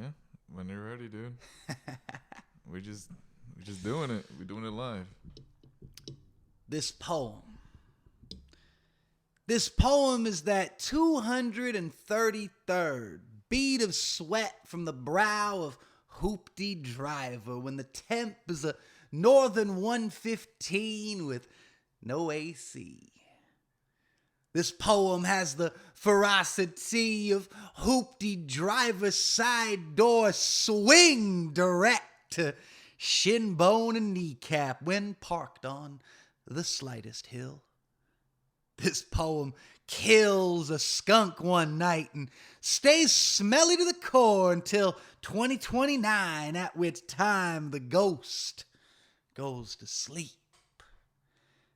Yeah, when you're ready, dude. we just doing it. We're doing it live. This poem. This poem is that 233rd bead of sweat from the brow of Hoopty Driver when the temp is a northern 115 with no AC. This poem has the ferocity of Hoopty Driver's side door swing direct to shin bone and kneecap when parked on the slightest hill. This poem kills a skunk one night and stays smelly to the core until 2029, at which time the ghost goes to sleep.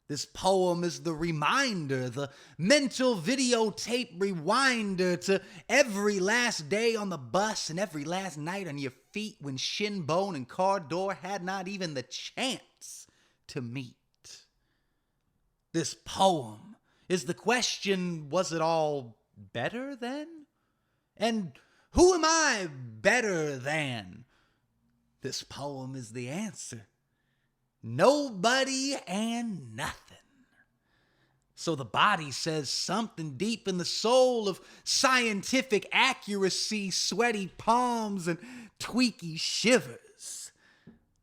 This poem is the reminder, the mental videotape rewinder to every last day on the bus and every last night on your feet when shin bone and car door had not even the chance to meet. This poem is the question, was it all better then? And who am I better than? This poem is the answer. Nobody and nothing. So the body says something deep in the soul of scientific accuracy, sweaty palms and tweaky shivers.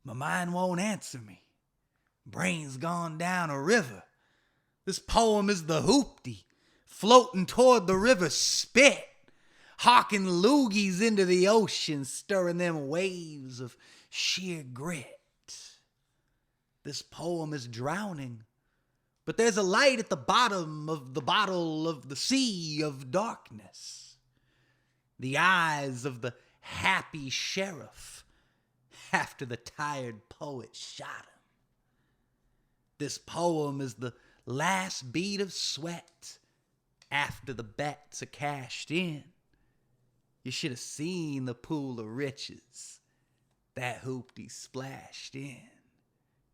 My mind won't answer me. Brain's gone down a river. This poem is the hoopty, floating toward the river spit, hawking loogies into the ocean, stirring them waves of sheer grit. This poem is drowning, but there's a light at the bottom of the bottle of the sea of darkness. The eyes of the happy sheriff after the tired poet shot him. This poem is the last bead of sweat after the bets are cashed in. You should have seen the pool of riches that hoopty splashed in,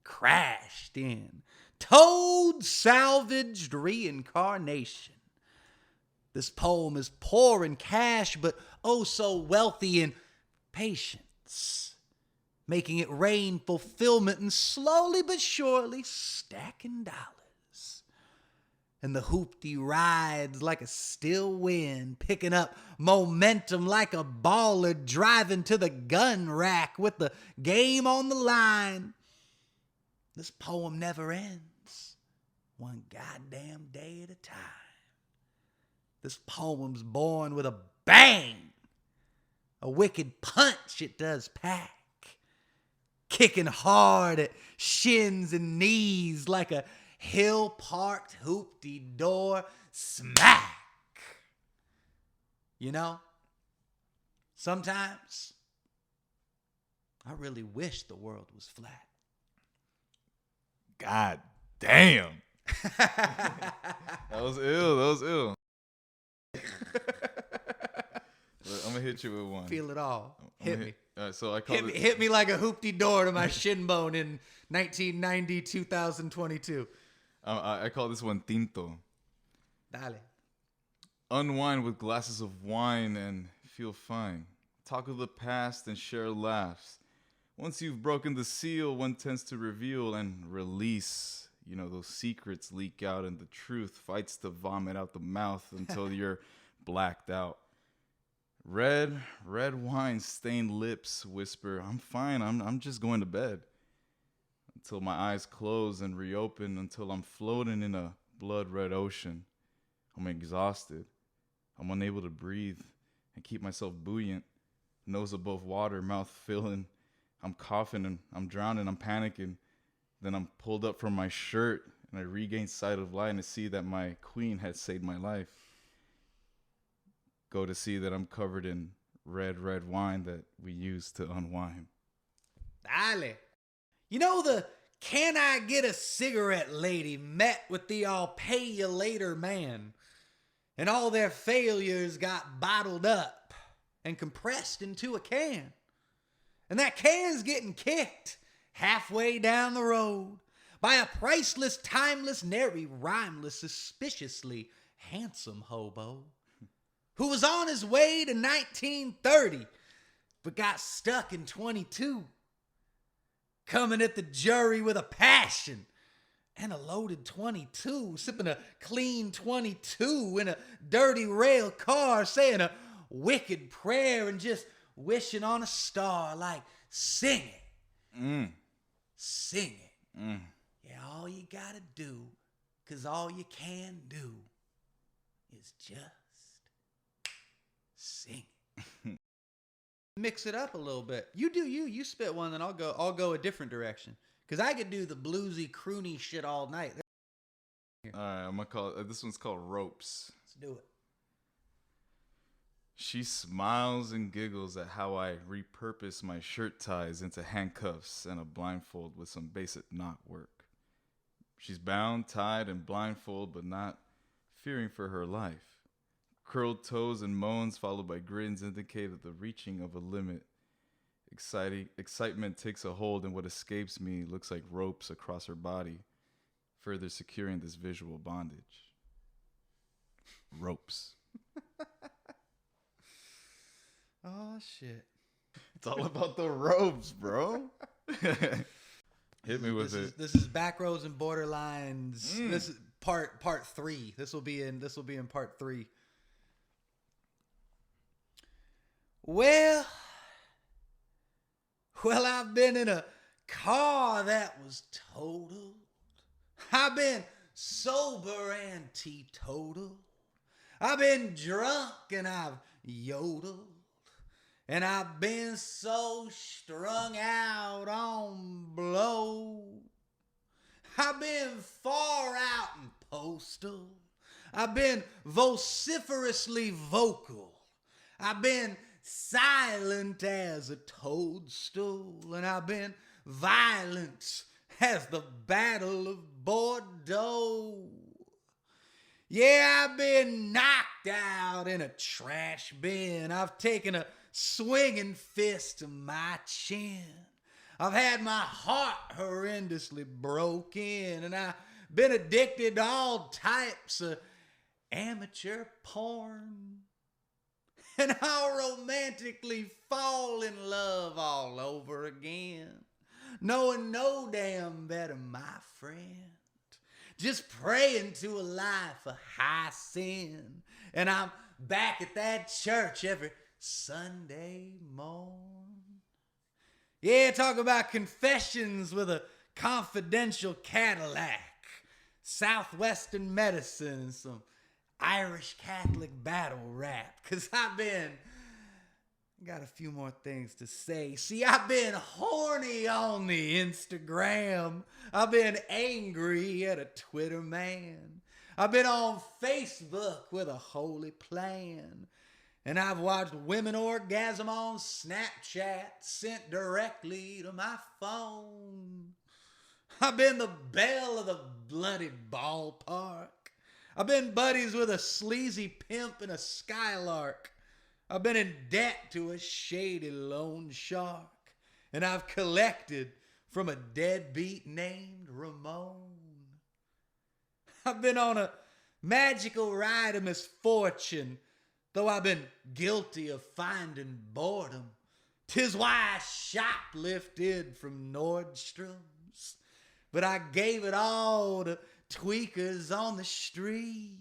crashed in, toad salvaged reincarnation. This poem is poor in cash, but oh so wealthy in patience, making it rain fulfillment and slowly but surely stacking dollars. And the hoopty rides like a still wind, picking up momentum like a baller driving to the gun rack with the game on the line. This poem never ends, one goddamn day at a time. This poem's born with a bang, a wicked punch it does pack, kicking hard at shins and knees like a hill-parked hoopty door smack. You know, sometimes I really wish the world was flat. God damn. That was ill. I'm gonna hit you with one. Feel it all. Hit me. So I call Hit me like a hoopty door to my shin bone in 1990, 2022. I call this one tinto. Dale. Unwind with glasses of wine and feel fine. Talk of the past and share laughs. Once you've broken the seal, one tends to reveal and release. You know, those secrets leak out and the truth fights to vomit out the mouth until you're blacked out. Red wine stained lips whisper, I'm fine, I'm just going to bed. Until my eyes close and reopen, until I'm floating in a blood-red ocean. I'm exhausted. I'm unable to breathe and keep myself buoyant. Nose above water, mouth filling. I'm coughing and I'm drowning, I'm panicking. Then I'm pulled up from my shirt and I regain sight of light and I see that my queen had saved my life. Go to see that I'm covered in red wine that we use to unwind. Dale. You know the can I get a cigarette lady met with the I'll pay you later man. And all their failures got bottled up and compressed into a can. And that can's getting kicked halfway down the road by a priceless, timeless, nary rhymeless, suspiciously handsome hobo who was on his way to 1930 but got stuck in 22. Coming at the jury with a passion and a loaded 22, sipping a clean 22 in a dirty rail car, saying a wicked prayer and just wishing on a star, like, sing it. Sing it. Yeah, all you gotta do, 'cause all you can do is just sing it. Mix it up a little bit. You do you spit one, then I'll go a different direction. 'Cause I could do the bluesy, croony shit all night. All right, I'm gonna call it. This one's called Ropes. Let's do it. She smiles and giggles at how I repurpose my shirt ties into handcuffs and a blindfold with some basic knot work. She's bound, tied, and blindfold, but not fearing for her life. Curled toes and moans followed by grins indicate the reaching of a limit. Excitement takes a hold, and what escapes me looks like ropes across her body, further securing this visual bondage. Ropes. Oh, shit. It's all about the ropes, bro. Hit me with it. This is Backroads and Borderlines. This is part 3. This will be in part 3. Well, I've been in a car that was totaled. I've been sober and teetotal. I've been drunk and I've yodeled. And I've been so strung out on blow. I've been far out and postal. I've been vociferously vocal. I've been silent as a toadstool, and I've been violent as the Battle of Bordeaux. Yeah, I've been knocked out in a trash bin. I've taken a swinging fist to my chin. I've had my heart horrendously broken, and I've been addicted to all types of amateur porn. And I'll romantically fall in love all over again, knowing no damn better, my friend. Just praying to a life of high sin. And I'm back at that church every Sunday morn. Yeah, talk about confessions with a confidential Cadillac, Southwestern medicine, and some Irish Catholic battle rap. 'Cause got a few more things to say. See, I've been horny on the Instagram. I've been angry at a Twitter man. I've been on Facebook with a holy plan. And I've watched women orgasm on Snapchat sent directly to my phone. I've been the belle of the bloody ballpark. I've been buddies with a sleazy pimp and a skylark. I've been in debt to a shady loan shark. And I've collected from a deadbeat named Ramon. I've been on a magical ride of misfortune, though I've been guilty of finding boredom. 'Tis why I shoplifted from Nordstrom's, but I gave it all to tweakers on the street.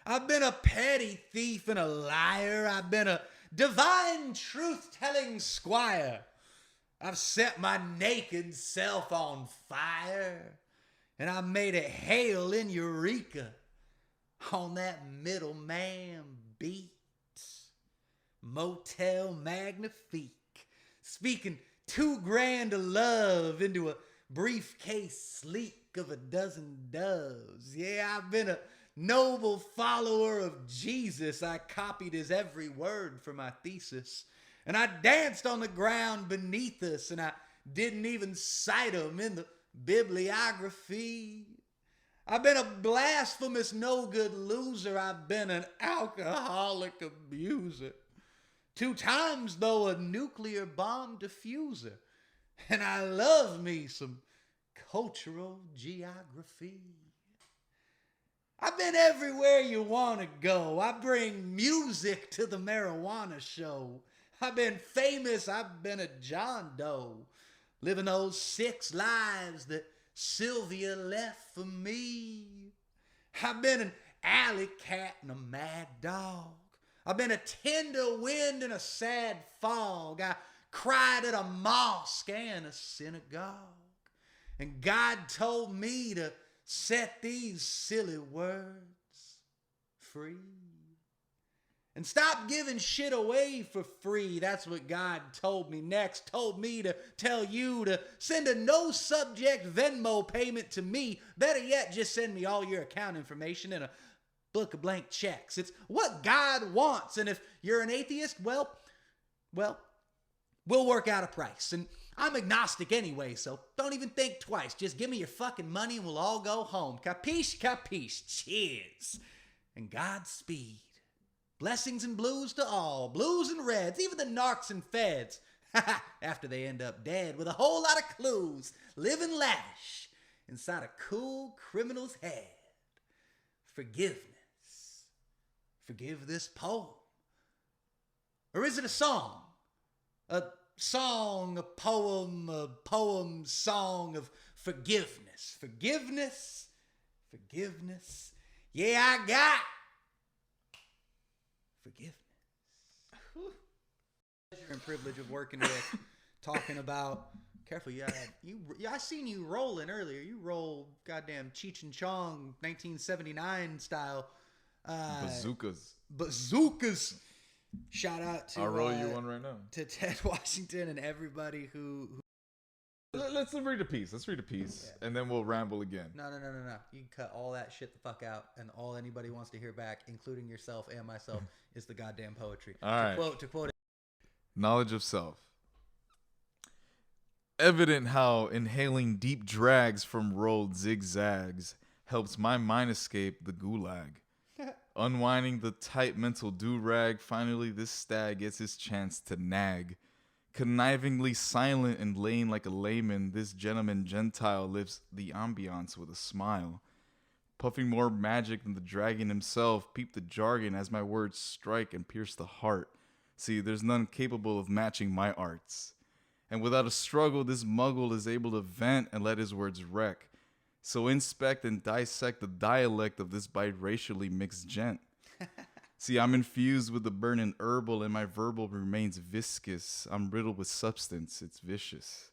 I've been a petty thief and a liar. I've been a divine truth-telling squire. I've set my naked self on fire, and I made it hail in Eureka on that middleman beat. Motel Magnifique, speaking $2,000 of love into a briefcase sleek of a dozen doves. Yeah, I've been a noble follower of Jesus. I copied his every word for my thesis. And I danced on the ground beneath us, and I didn't even cite him in the bibliography. I've been a blasphemous no-good loser. I've been an alcoholic abuser. 2 times, though, a nuclear bomb diffuser. And I love me some cultural geography. I've been everywhere you want to go. I bring music to the marijuana show. I've been famous, I've been a John Doe, living those 6 lives that Sylvia left for me. I've been an alley cat and a mad dog. I've been a tender wind and a sad fog. I cried at a mosque and a synagogue. And God told me to set these silly words free. And stop giving shit away for free. That's what God told me next. Told me to tell you to send a no subject Venmo payment to me. Better yet, just send me all your account information in a book of blank checks. It's what God wants. And if you're an atheist, well, we'll work out a price. And I'm agnostic anyway, so don't even think twice. Just give me your fucking money and we'll all go home. Capiche, capiche. Cheers. And Godspeed. Blessings and blues to all, blues and reds, even the narcs and feds, after they end up dead with a whole lot of clues, living lavish inside a cool criminal's head. Forgiveness. Forgive this poem. Or is it a song? A song, a poem, song of forgiveness. Forgiveness. Yeah, I got forgiveness. Pleasure and privilege of working with, talking about. Careful, yeah. I seen you rolling earlier. You roll goddamn Cheech and Chong 1979 style. Bazookas. Shout out to. I'll roll you one right now. To Ted Washington and everybody who. Let's read a piece. And then we'll ramble again. No. You can cut all that shit the fuck out, and all anybody wants to hear back, including yourself and myself, is the goddamn poetry. All right. To quote it. Knowledge of self. Evident how inhaling deep drags from rolled zigzags helps my mind escape the gulag. Unwinding the tight mental do-rag, finally this stag gets his chance to nag. Connivingly silent and laying like a layman, this gentleman Gentile lifts the ambiance with a smile. Puffing more magic than the dragon himself, peep the jargon as my words strike and pierce the heart. See, there's none capable of matching my arts. And without a struggle, this muggle is able to vent and let his words wreck. So inspect and dissect the dialect of this biracially mixed gent. See, I'm infused with the burning herbal and my verbal remains viscous. I'm riddled with substance, it's vicious.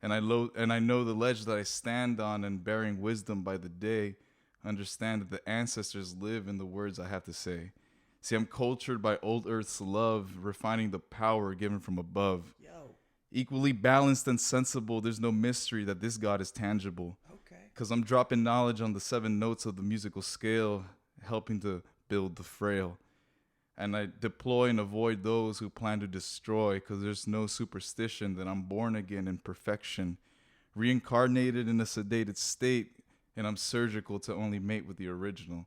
And I know the ledge that I stand on, and bearing wisdom by the day, understand that the ancestors live in the words I have to say. See, I'm cultured by old earth's love, refining the power given from above. Yo. Equally balanced and sensible, there's no mystery that this God is tangible. Okay. Because I'm dropping knowledge on the 7 notes of the musical scale, helping to build the frail. And I deploy and avoid those who plan to destroy, because there's no superstition that I'm born again in perfection, reincarnated in a sedated state, and I'm surgical to only mate with the original.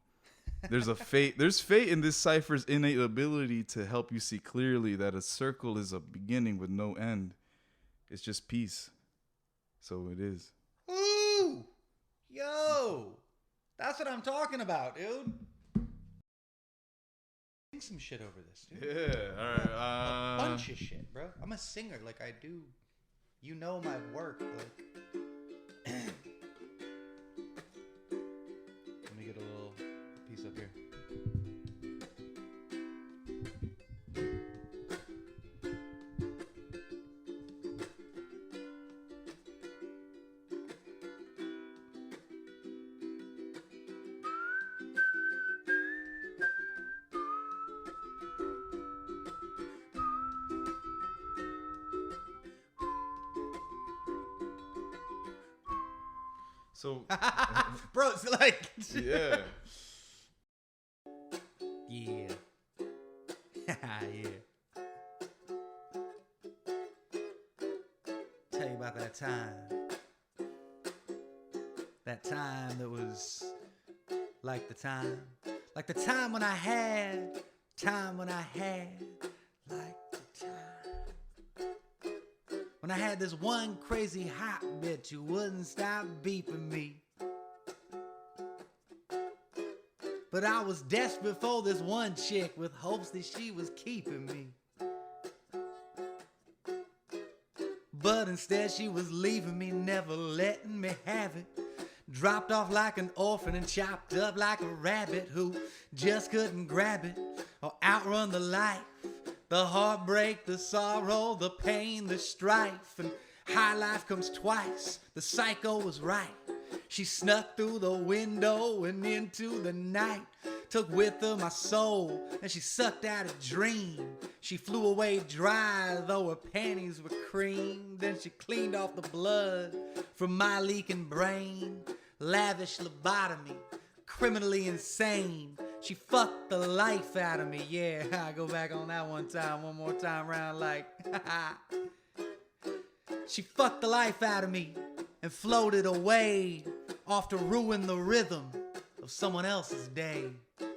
There's fate in this cipher's innate ability to help you see clearly that a circle is a beginning with no end. It's just peace. So it is. Ooh! Yo! That's what I'm talking about, dude. Sing some shit over this, dude. Yeah, alright. A bunch of shit, bro. I'm a singer, like I do. You know my work, like. Let me get a little piece up here. So, Bro, it's like. yeah. Yeah. Yeah. Tell you about that time. That time that was like the time. Like the time when I had. Time when I had. Like the time. When I had this one crazy hot bitch who wouldn't stop beeping me. But I was desperate for this one chick with hopes that she was keeping me. But instead she was leaving me, never letting me have it. Dropped off like an orphan and chopped up like a rabbit who just couldn't grab it or outrun the life, the heartbreak, the sorrow, the pain, the strife. And high life comes twice, the psycho was right. She snuck through the window and into the night, took with her my soul, and she sucked out a dream. She flew away dry, though her panties were cream. Then she cleaned off the blood from my leaking brain. Lavish lobotomy, criminally insane. She fucked the life out of me, yeah. I go back on that one more time round like, She fucked the life out of me and floated away off to ruin the rhythm of someone else's day.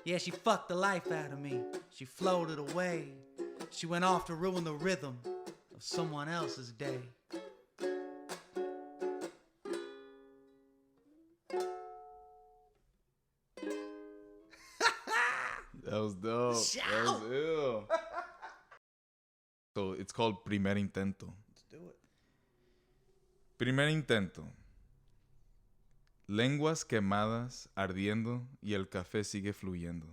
Yeah, she fucked the life out of me. She floated away. She went off to ruin the rhythm of someone else's day. That was dope. That was ill. So it's called Primer Intento. Let's do it. Primer intento. Lenguas quemadas, ardiendo, y el café sigue fluyendo.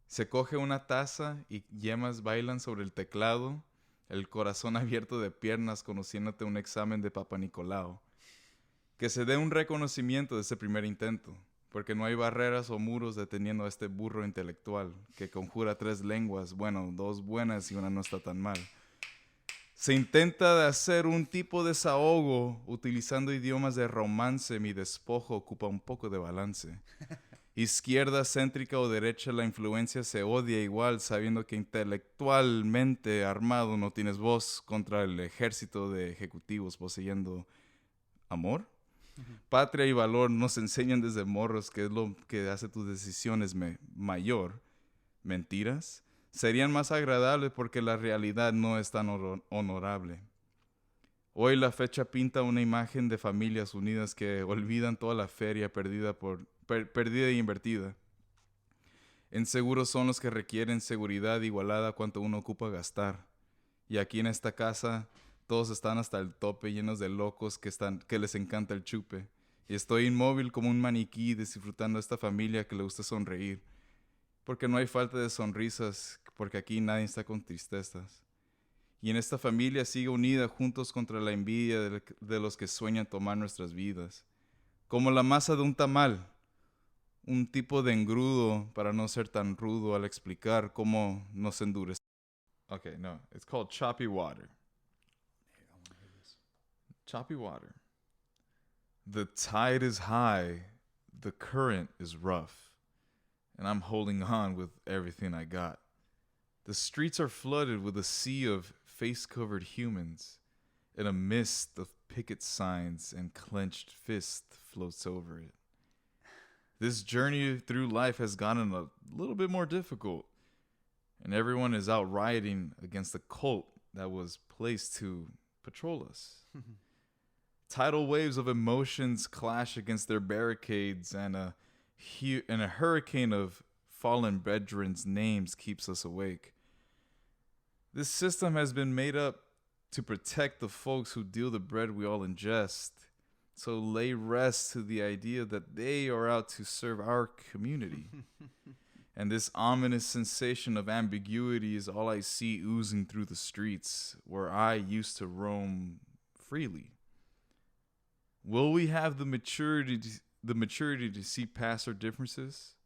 Se coge una taza y yemas bailan sobre el teclado, el corazón abierto de piernas conociéndote un examen de Papa Nicolau. Que se dé un reconocimiento de ese primer intento, porque no hay barreras o muros deteniendo a este burro intelectual que conjura 3 lenguas, bueno, 2 buenas y una no está tan mal. Se intenta de hacer un tipo de desahogo utilizando idiomas de romance. Mi despojo ocupa un poco de balance. Izquierda, céntrica o derecha, la influencia se odia igual, sabiendo que intelectualmente armado no tienes voz contra el ejército de ejecutivos poseyendo amor. Patria y valor nos enseñan desde morros que es lo que hace tus decisiones mayor. Mentiras serían más agradables porque la realidad no es tan honorable. Hoy la fecha pinta una imagen de familias unidas que olvidan toda la feria perdida e invertida. En seguros son los que requieren seguridad igualada a cuanto uno ocupa gastar. Y aquí en esta casa todos están hasta el tope, llenos de locos que les encanta el chupe. Y estoy inmóvil como un maniquí disfrutando a esta familia que le gusta sonreír. Porque no hay falta de sonrisas, porque aquí nadie está con tristezas. Y en esta familia sigue unida juntos contra la envidia de los que sueñan tomar nuestras vidas. Como la masa de un tamal, un tipo de engrudo para no ser tan rudo al explicar cómo nos endurece. Okay, no, it's called Choppy Water. Choppy Water. The tide is high, the current is rough, and I'm holding on with everything I got. The streets are flooded with a sea of face-covered humans, and a mist of picket signs and clenched fist floats over it. This journey through life has gotten a little bit more difficult, and everyone is out rioting against the cult that was placed to patrol us. Tidal waves of emotions clash against their barricades, and a hurricane of fallen veterans' names keeps us awake. This system has been made up to protect the folks who deal the bread we all ingest. So lay rest to the idea that they are out to serve our community. And this ominous sensation of ambiguity is all I see oozing through the streets where I used to roam freely. Will we have the maturity to see past our differences?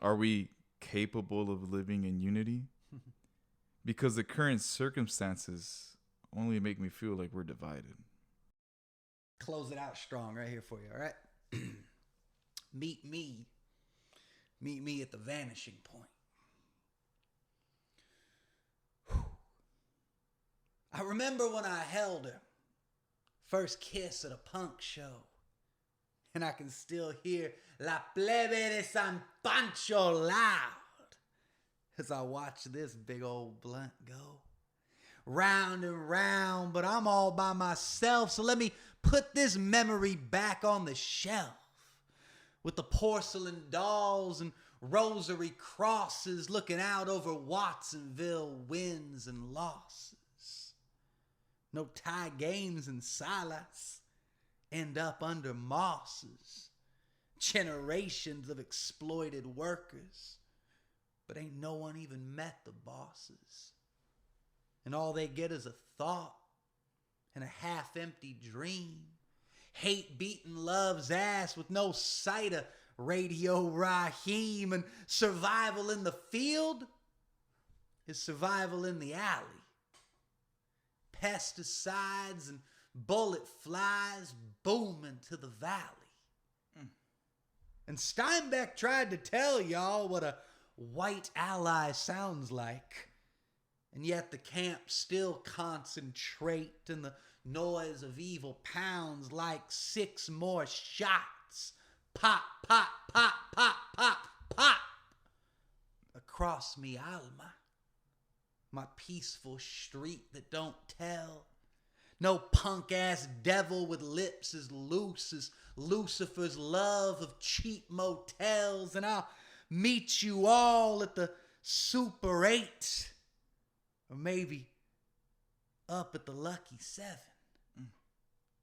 Are we capable of living in unity? Because the current circumstances only make me feel like we're divided. Close it out strong right here for you, all right? Meet me at the vanishing point. Whew. I remember when I held her. First kiss at a punk show. And I can still hear La Plebe de San Pancho loud as I watch this big old blunt go round and round, but I'm all by myself, so let me put this memory back on the shelf with the porcelain dolls and rosary crosses looking out over Watsonville wins and losses. No tie games in Salas. End up under mosses. Generations of exploited workers. But ain't no one even met the bosses. And all they get is a thought and a half-empty dream. Hate beating love's ass with no sight of Radio Raheem. And survival in the field is survival in the alley. Pesticides and bullet flies booming to the valley. And Steinbeck tried to tell y'all what a white ally sounds like. And yet the camps still concentrate and the noise of evil pounds like 6 more shots. Pop, pop, pop, pop, pop, pop. Across mi alma. My peaceful street that don't tell. No punk-ass devil with lips as loose as Lucifer's love of cheap motels. And I'll meet you all at the Super 8. Or maybe up at the Lucky 7.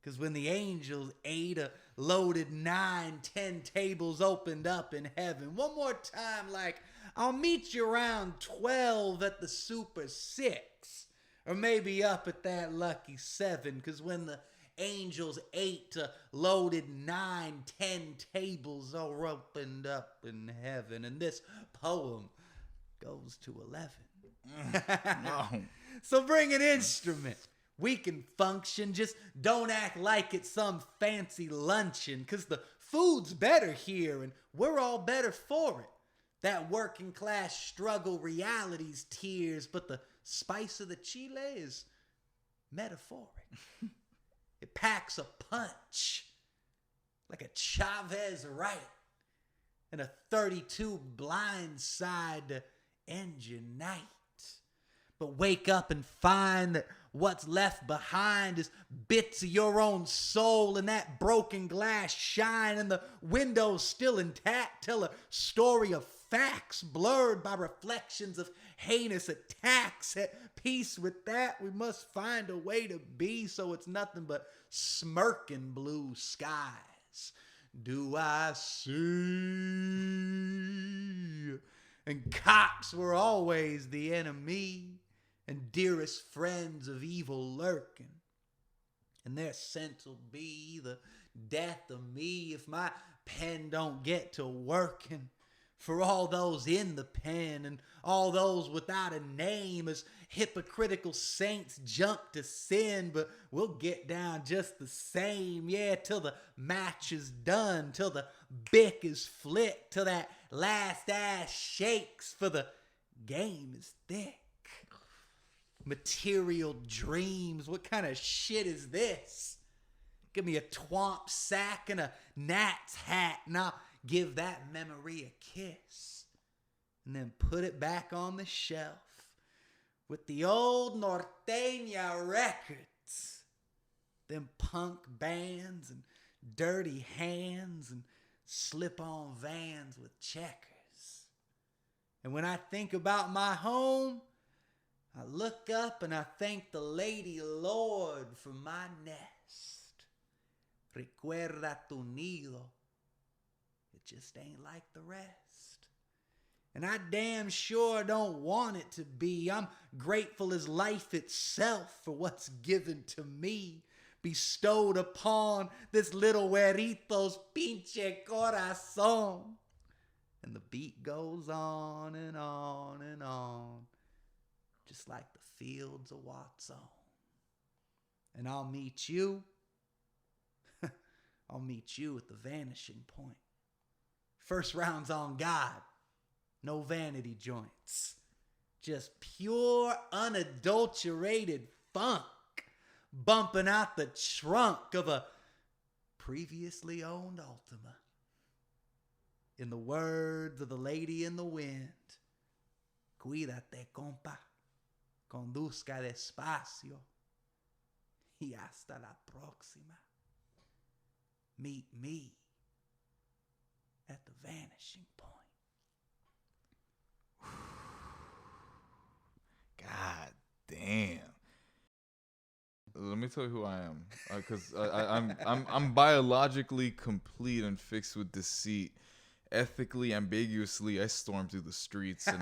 Because when the angels ate a loaded 9, 10 tables opened up in heaven. One more time, like, I'll meet you around 12 at the Super 6. Or maybe up at that Lucky 7. Because when the angels ate a loaded 9, 10 tables are opened up in heaven. And this poem goes to 11. No. So bring an instrument. We can function, just don't act like it's some fancy luncheon, because the food's better here and we're all better for it. That working class struggle reality's tears, but the spice of the chile is metaphoric. It packs a punch like a Chavez right and a 32 blindside to end your night. But wake up and find that what's left behind is bits of your own soul, and that broken glass shine and the windows still intact tell a story of facts blurred by reflections of heinous attacks. At peace with that, we must find a way to be so it's nothing but smirking blue skies. Do I see? And cops were always the enemy and dearest friends of evil lurking. And their scent will be the death of me if my pen don't get to working. For all those in the pen and all those without a name as hypocritical saints jump to sin, but we'll get down just the same, yeah, till the match is done, till the bick is flicked, till that last ass shakes, for the game is thick. Material dreams, what kind of shit is this? Give me a twomp sack and a gnat's hat, and I'll give that memory a kiss. And then put it back on the shelf with the old norteña records. Them punk bands and dirty hands and slip-on vans with checkers. And when I think about my home, I look up and I thank the Lady Lord for my nest. Recuerda tu nido. It just ain't like the rest. And I damn sure don't want it to be. I'm grateful as life itself for what's given to me, bestowed upon this little güerito's pinche corazón. And the beat goes on and on and on, just like the fields of Watson. And I'll meet you at the vanishing point. First round's on God. No vanity joints. Just pure, unadulterated funk bumping out the trunk of a previously owned Ultima. In the words of the lady in the wind, cuídate, compa. Conduzca despacio. Y hasta la próxima. Meet me at the vanishing point. God damn. Let me tell you who I am, because I'm biologically complete and fixed with deceit. Ethically ambiguously, I storm through the streets, and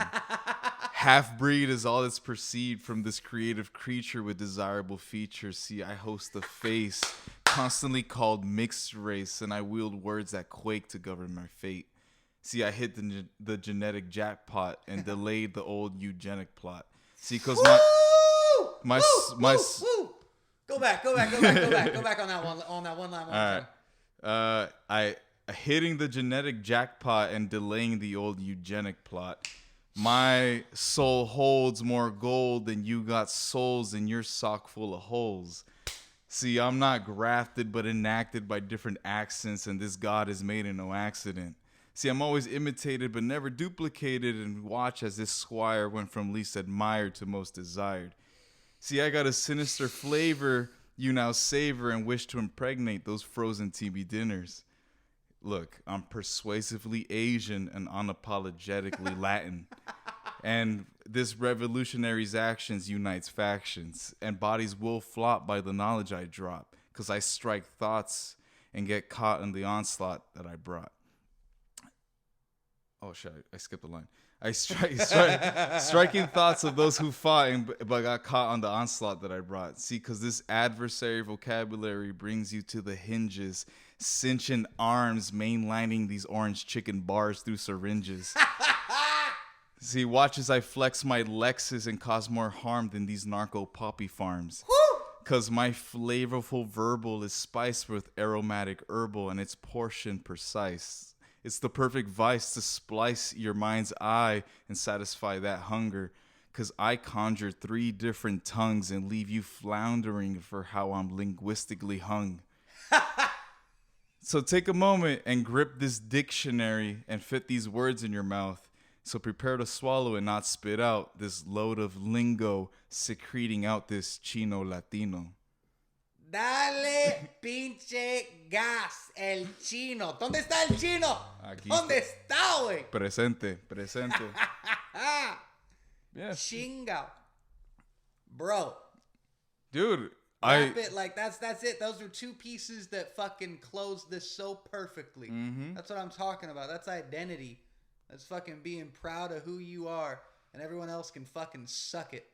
half-breed is all that's perceived from this creative creature with desirable features. See, I host a face, constantly called mixed race, and I wield words that quake to govern my fate. See, I hit the genetic jackpot and delayed the old eugenic plot. See, cause my Woo! Go back on that one line. all right. I hitting the genetic jackpot and delaying the old eugenic plot. My soul holds more gold than you got souls in your sock full of holes. See, I'm not grafted but enacted by different accents, and this God is made in no accident. See, I'm always imitated but never duplicated, and watch as this squire went from least admired to most desired. See, I got a sinister flavor you now savor and wish to impregnate those frozen TV dinners. Look, I'm persuasively Asian and unapologetically Latin. And this revolutionary's actions unites factions, and bodies will flop by the knowledge I drop, because I strike thoughts and get caught in the onslaught that I brought. Oh shit, I skipped a line. I striking thoughts of those who fought but got caught on the onslaught that I brought. See, because this adversary vocabulary brings you to the hinges, cinching arms, mainlining these orange chicken bars through syringes. See, watch as I flex my Lexus and cause more harm than these narco poppy farms. Because my flavorful verbal is spiced with aromatic herbal and its portion precise. It's the perfect vice to splice your mind's eye and satisfy that hunger. Because I conjure 3 different tongues and leave you floundering for how I'm linguistically hung. So take a moment and grip this dictionary and fit these words in your mouth. So prepare to swallow and not spit out this load of lingo secreting out this Chino Latino. Dale, pinche gas, el chino. ¿Dónde está el chino? Aquí ¿Dónde está, güey? Presente. Yeah. Chinga. Bro. Dude, Wrap it like that's it. Those are 2 pieces that fucking close this so perfectly. Mm-hmm. That's what I'm talking about. That's identity. That's fucking being proud of who you are, and everyone else can fucking suck it.